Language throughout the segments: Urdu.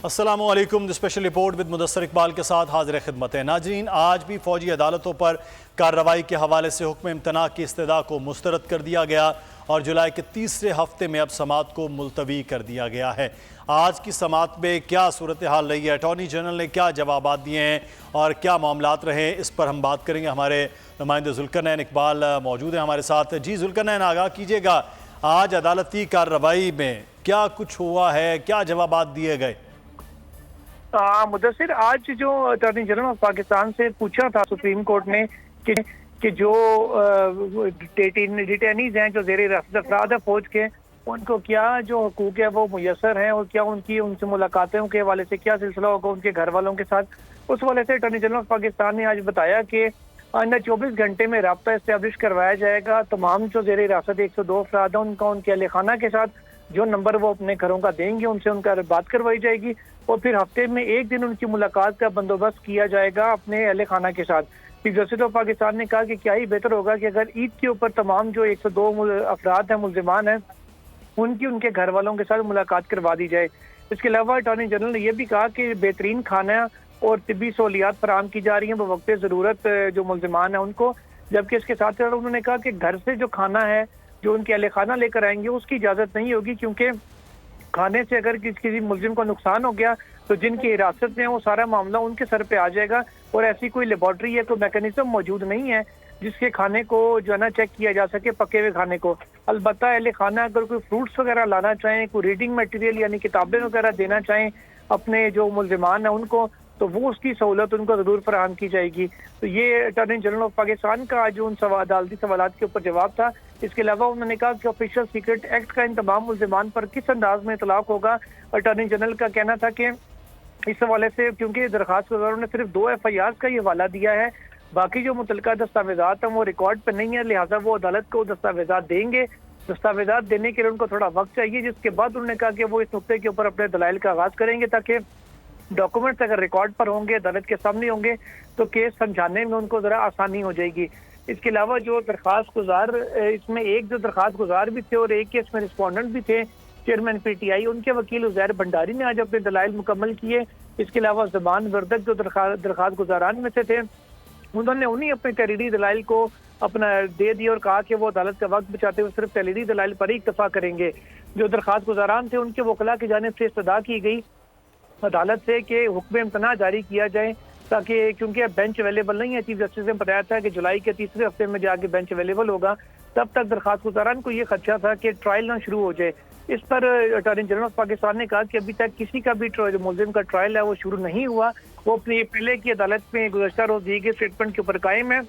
السلام علیکم. The special report with Mudassar Iqbal کے ساتھ حاضر خدمت ہے. ناظرین, آج بھی فوجی عدالتوں پر کارروائی کے حوالے سے حکم امتناع کی استدعا کو مسترد کر دیا گیا اور جولائی کے تیسرے ہفتے میں اب سماعت کو ملتوی کر دیا گیا ہے. آج کی سماعت میں کیا صورتحال رہی ہے, اٹارنی جنرل نے کیا جوابات دیے ہیں اور کیا معاملات رہے, اس پر ہم بات کریں گے. ہمارے نمائندے ذوالقرنین اقبال موجود ہیں ہمارے ساتھ. جی ذوالقرنین, آگاہ کیجیے گا, آج عدالتی کارروائی میں کیا کچھ ہوا ہے, کیا جوابات دیے گئے؟ مدثر, آج جو اٹارنی جنرل آف پاکستان سے پوچھا تھا سپریم کورٹ نے کہ جو ڈیٹینیز ہیں, جو زیر حراست افراد ہیں فوج کے, ان کو کیا جو حقوق ہے وہ میسر ہیں اور کیا ان سے ملاقاتوں کے حوالے سے کیا سلسلہ ہوگا ان کے گھر والوں کے ساتھ. اس حوالے سے اٹارنی جنرل آف پاکستان نے آج بتایا کہ آئندہ 24 گھنٹے میں رابطہ اسٹیبلش کروایا جائے گا. تمام جو زیر حراست 102 افراد ہیں ان کے اہل خانہ کے ساتھ جو نمبر وہ اپنے گھروں کا دیں گے ان سے ان کا بات کروائی جائے گی اور پھر ہفتے میں ایک دن ان کی ملاقات کا بندوبست کیا جائے گا اپنے اہل خانہ کے ساتھ. چیف جسٹس آف پاکستان نے کہا کہ کیا ہی بہتر ہوگا کہ اگر عید کے اوپر تمام جو 102 افراد ہیں, ملزمان ہیں, ان کے گھر والوں کے ساتھ ملاقات کروا دی جائے. اس کے علاوہ اٹارنی جنرل نے یہ بھی کہا کہ بہترین کھانا اور طبی سہولیات فراہم کی جا رہی ہیں بوقت ضرورت جو ملزمان ہیں ان کو, جبکہ اس کے ساتھ انہوں نے کہا کہ گھر سے جو کھانا ہے جو ان کے اہل خانہ لے کر آئیں گے اس کی اجازت نہیں ہوگی, کیونکہ کھانے سے اگر کسی ملزم کو نقصان ہو گیا تو جن کی حراست میں وہ سارا معاملہ ان کے سر پہ آ جائے گا اور ایسی کوئی لیبارٹری یا کوئی میکینزم موجود نہیں ہے جس کے کھانے کو جو ہے نا چیک کیا جا سکے, پکے ہوئے کھانے کو. البتہ اہل خانہ اگر کوئی فروٹس وغیرہ لانا چاہیں, کوئی ریڈنگ میٹیریل یعنی کتابیں وغیرہ دینا چاہیں اپنے جو ملزمان ہیں ان کو, تو وہ اس کی سہولت ان کو ضرور فراہم کی جائے گی. تو یہ اٹارنی جنرل آف پاکستان کا جو ان عدالتی سوالات کے اوپر جواب تھا. اس کے علاوہ انہوں نے کہا کہ آفیشل سیکرٹ ایکٹ کا ان تمام ملزمان پر کس انداز میں اطلاق ہوگا. اٹارنی جنرل کا کہنا تھا کہ اس حوالے سے کیونکہ درخواست گزاروں نے صرف 2 FIRs کا یہ حوالہ دیا ہے, باقی جو متعلقہ دستاویزات ہیں وہ ریکارڈ پہ نہیں ہے, لہٰذا وہ عدالت کو دستاویزات دیں گے. دستاویزات دینے کے لیے ان کو تھوڑا وقت چاہیے, جس کے بعد انہوں نے کہا کہ وہ اس نقطے کے اوپر اپنے دلائل کا آغاز کریں گے تاکہ ڈاکومنٹس اگر ریکارڈ پر ہوں گے, عدالت کے سامنے ہوں گے, تو کیس سمجھانے میں ان کو ذرا آسانی ہو جائے گی. اس کے علاوہ جو درخواست گزار, اس میں ایک جو درخواست گزار بھی تھے اور ایک کیس میں رسپونڈنٹ بھی تھے, چیئرمین PTI, ان کے وکیل عزیر بھنڈاری نے آج اپنے دلائل مکمل کیے. اس کے علاوہ زبان وردک جو درخواست گزاران میں سے تھے, انہوں نے انہیں اپنے تحریری دلائل کو اپنا دے دیا اور کہا کہ وہ عدالت کا وقت بچاتے ہوئے صرف تحریری دلائل پر ہی اکتفا کریں گے. جو درخواست گزاران تھے ان کے وکلاء کی جانب سے استدعا کی گئی عدالت سے کہ حکم امتناع جاری کیا جائے, تاکہ کیونکہ اب بینچ اویلیبل نہیں ہے. چیف جسٹس نے بتایا تھا کہ جولائی کے تیسرے ہفتے میں جا کے بینچ اویلیبل ہوگا, تب تک درخواست گزاران کو یہ خدشہ تھا کہ ٹرائل نہ شروع ہو جائے. اس پر اٹارنی جنرل آف پاکستان نے کہا کہ ابھی تک کسی کا بھی جو ملزم کا ٹرائل ہے وہ شروع نہیں ہوا. وہ اپنی پہلے کی عدالت میں گزشتہ روز دی گئی اسٹیٹمنٹ کے اوپر قائم ہے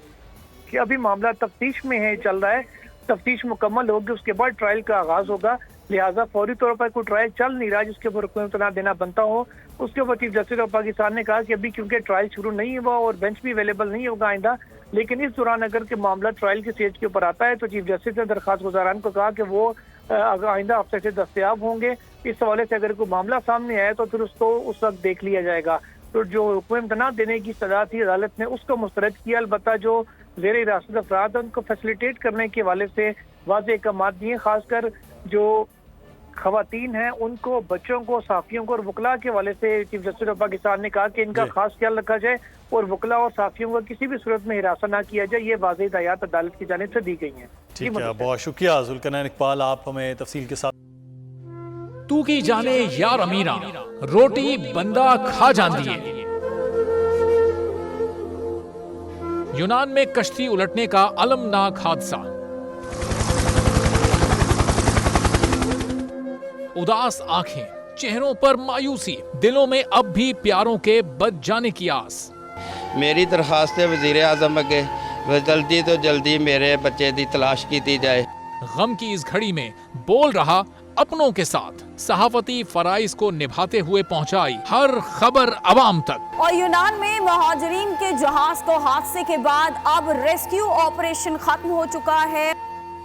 کہ ابھی معاملہ تفتیش میں ہے, چل رہا ہے, تفتیش مکمل ہوگی اس کے بعد ٹرائل کا آغاز ہوگا. لہٰذا فوری طور پر کوئی ٹرائل چل نہیں رہا جس کے اوپر حکم امتناع دینا بنتا ہو. اس کے اوپر چیف جسٹس آف پاکستان نے کہا کہ ابھی کیونکہ ٹرائل شروع نہیں ہوا اور بینچ بھی اویلیبل نہیں ہوگا آئندہ, لیکن اس دوران اگر کہ معاملہ ٹرائل کی سٹیج کے اوپر آتا ہے تو چیف جسٹس نے درخواست گزاران کو کہا کہ وہ آئندہ ہفتے سے دستیاب ہوں گے. اس حوالے سے اگر کوئی معاملہ سامنے آئے تو پھر اس کو اس وقت دیکھ لیا جائے گا. تو جو حکم امتناع دینے کی سزا تھی عدالت نے اس کو مسترد کیا. البتہ جو زیر حراست افراد ہیں ان کو فیسیلیٹیٹ کرنے کے حوالے سے واضح احکامات دیے, خاص کر جو خواتین ہیں ان کو, بچوں کو, صحافیوں کو اور وکلاء کے حوالے سے چیف جسٹس آف پاکستان نے کہا کہ ان کا خاص خیال رکھا جائے اور وکلاء اور صحافیوں کو کسی بھی صورت میں ہراساں نہ کیا جائے. یہ واضح ہدایات عدالت کی جانب سے دی گئی ہیں. ٹھیک ہے, بہت شکریہ ذوالقرنین اقبال, آپ ہمیں تفصیل کے ساتھ. تو کی جانے یار امیرہ روٹی بندہ کھا جاندی ہے. یونان میں کشتی الٹنے کا المناک حادثہ. اداس آنکھیں, چہروں پر مایوسی, دلوں میں اب بھی پیاروں کے بچ جانے کی آس. میری درخواست ہے وزیر اعظم اگے جلدی تو جلدی میرے بچے دی تلاش کی جائے. غم کی اس گھڑی میں بول رہا اپنوں کے ساتھ, صحافتی فرائض کو نبھاتے ہوئے پہنچائی ہر خبر عوام تک. اور یونان میں مہاجرین کے جہاز کو حادثے کے بعد اب ریسکیو آپریشن ختم ہو چکا ہے.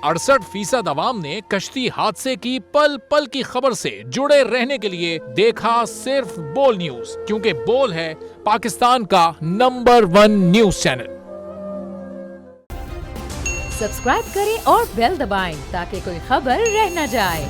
68% عوام نے کشتی حادثے کی پل پل کی خبر سے جڑے رہنے کے لیے دیکھا صرف بول نیوز, کیونکہ بول ہے پاکستان کا نمبر 1 نیوز چینل. سبسکرائب کریں اور بیل دبائیں تاکہ کوئی خبر رہ نہ جائے.